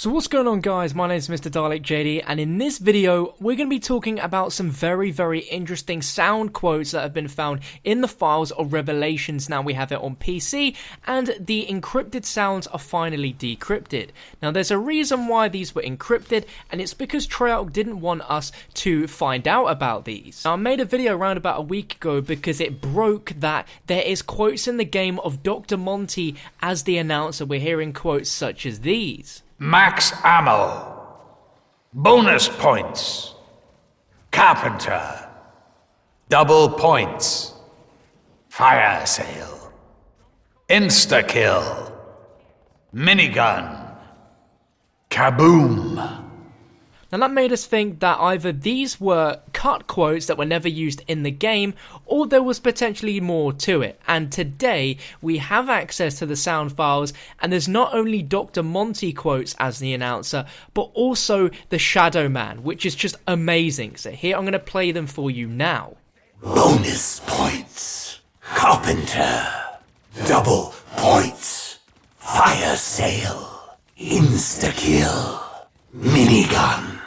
So what's going on, guys? My name is MrDalekJD, and in this video we're going to be talking about some very interesting sound quotes that have been found in the files of Revelations. Now we have it on PC, and the encrypted sounds are finally decrypted. Now there's a reason why these were encrypted, and it's because Treyarch didn't want us to find out about these. Now I made a video around about a week ago because it broke that there is quotes in the game of Dr. Monty as the announcer. We're hearing quotes such as these. Max ammo. Bonus points. Carpenter. Double points. Fire sale. Insta-kill. Minigun. Kaboom. Now that made us think that either these were cut quotes that were never used in the game, or there was potentially more to it. And today we have access to the sound files, and there's not only Dr. Monty quotes as the announcer, but also the Shadowman, which is just amazing. So here I'm going to play them for you now. Bonus points. Carpenter. Double points. Fire sale. Insta-kill. Minigun.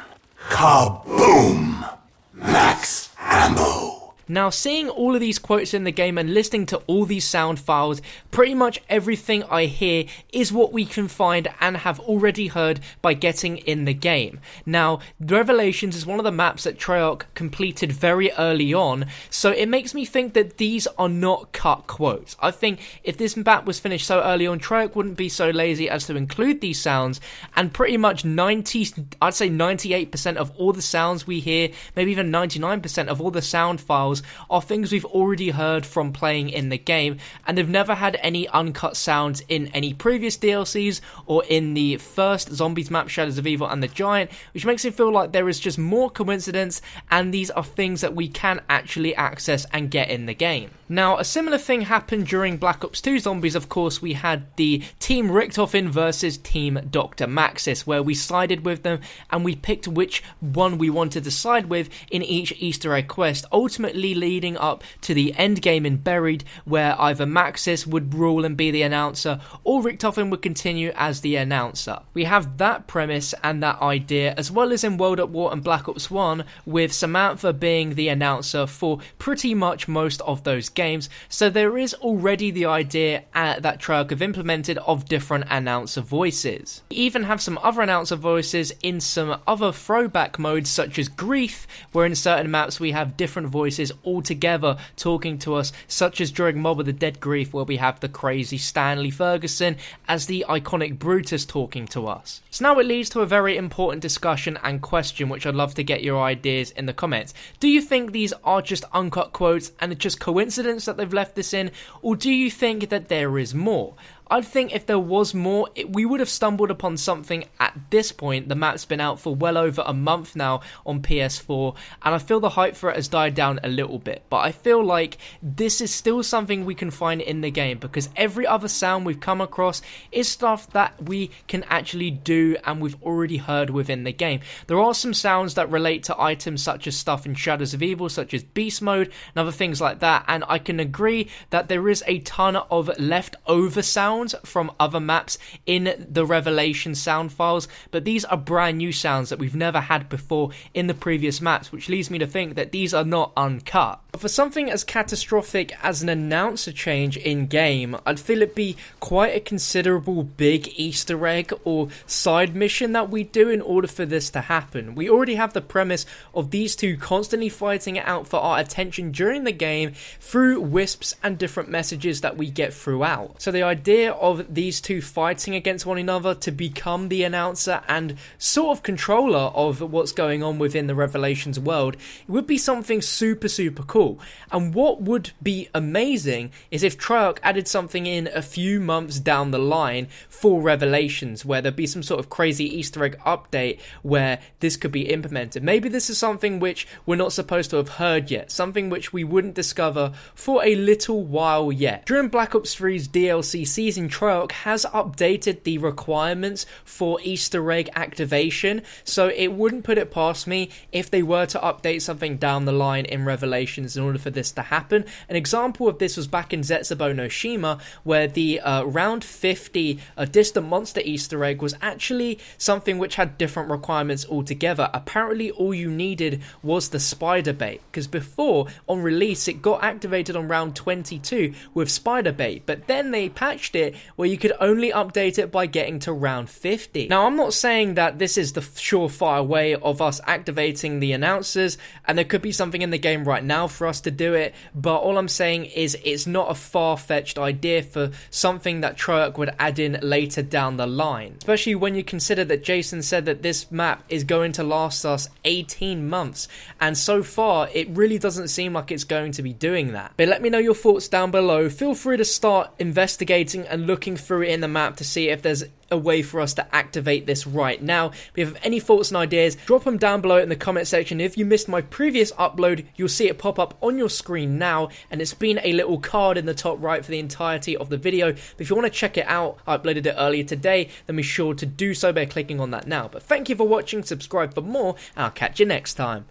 Kaboom! Max ammo. Now, seeing all of these quotes in the game and listening to all these sound files, pretty much everything I hear is what we can find and have already heard by getting in the game. Now, Revelations is one of the maps that Treyarch completed very early on, so it makes me think that these are not cut quotes. I think if this map was finished so early on, Treyarch wouldn't be so lazy as to include these sounds, and pretty much 98% of all the sounds we hear, maybe even 99% of all the sound files are things we've already heard from playing in the game, and they've never had any uncut sounds in any previous DLCs or in the first Zombies map, Shadows of Evil and the Giant, which makes me feel like there is just more coincidence, and these are things that we can actually access and get in the game. Now, a similar thing happened during Black Ops 2 Zombies. Of course, we had the Team Richtofen versus Team Dr. Maxis, where we sided with them and we picked which one we wanted to side with in each Easter egg quest, ultimately leading up to the end game in Buried, where either Maxis would rule and be the announcer, or Richtofen would continue as the announcer. We have that premise and that idea, as well as in World at War and Black Ops 1, with Samantha being the announcer for pretty much most of those games, so there is already the idea that Treyarch have implemented of different announcer voices. We even have some other announcer voices in some other throwback modes, such as Grief, where in certain maps we have different voices all together talking to us, such as during Mob of the Dead Grief, where we have the crazy Stanley Ferguson as the iconic Brutus talking to us. So now it leads to a very important discussion and question, which I'd love to get your ideas in the comments. Do you think these are just uncut quotes and it's just coincidence that they've left this in, or do you think that there is more? I think if there was more, we would have stumbled upon something at this point. The map's been out for well over a month now on PS4, and I feel the hype for it has died down a little bit, but I feel like this is still something we can find in the game, because every other sound we've come across is stuff that we can actually do and we've already heard within the game. There are some sounds that relate to items such as stuff in Shadows of Evil, such as Beast Mode and other things like that, and I can agree that there is a ton of leftover sounds from other maps in the Revelation sound files, but these are brand new sounds that we've never had before in the previous maps, which leads me to think that these are not uncut. But for something as catastrophic as an announcer change in game, I'd feel it'd be quite a considerable big Easter egg or side mission that we do in order for this to happen. We already have the premise of these two constantly fighting it out for our attention during the game through wisps and different messages that we get throughout. So the idea of these two fighting against one another to become the announcer and sort of controller of what's going on within the Revelations world, it would be something super cool. And what would be amazing is if Treyarch added something in a few months down the line for Revelations, where there'd be some sort of crazy Easter egg update where this could be implemented. Maybe this is something which we're not supposed to have heard yet, something which we wouldn't discover for a little while yet. During Black Ops 3's DLC Season amazing Treyarch has updated the requirements for Easter egg activation, so it wouldn't put it past me if they were to update something down the line in Revelations in order for this to happen. An example of this was back in Zetsubou no Shima, where the round 50 Distant Monster Easter egg was actually something which had different requirements altogether. Apparently all you needed was the spider bait, because before on release it got activated on round 22 with spider bait, but then they patched it where you could only update it by getting to round 50. Now I'm not saying that this is the surefire way of us activating the announcers, and there could be something in the game right now for us to do it, but all I'm saying is it's not a far-fetched idea for something that Treyarch would add in later down the line, especially when you consider that Jason said that this map is going to last us 18 months, and so far it really doesn't seem like it's going to be doing that. But let me know your thoughts down below. Feel free to start investigating and looking through it in the map to see if there's a way for us to activate this right now. If you have any thoughts and ideas, drop them down below in the comment section. If you missed my previous upload, you'll see it pop up on your screen now, and it's been a little card in the top right for the entirety of the video. But if you want to check it out, I uploaded it earlier today, then be sure to do so by clicking on that now. But thank you for watching, subscribe for more, and I'll catch you next time.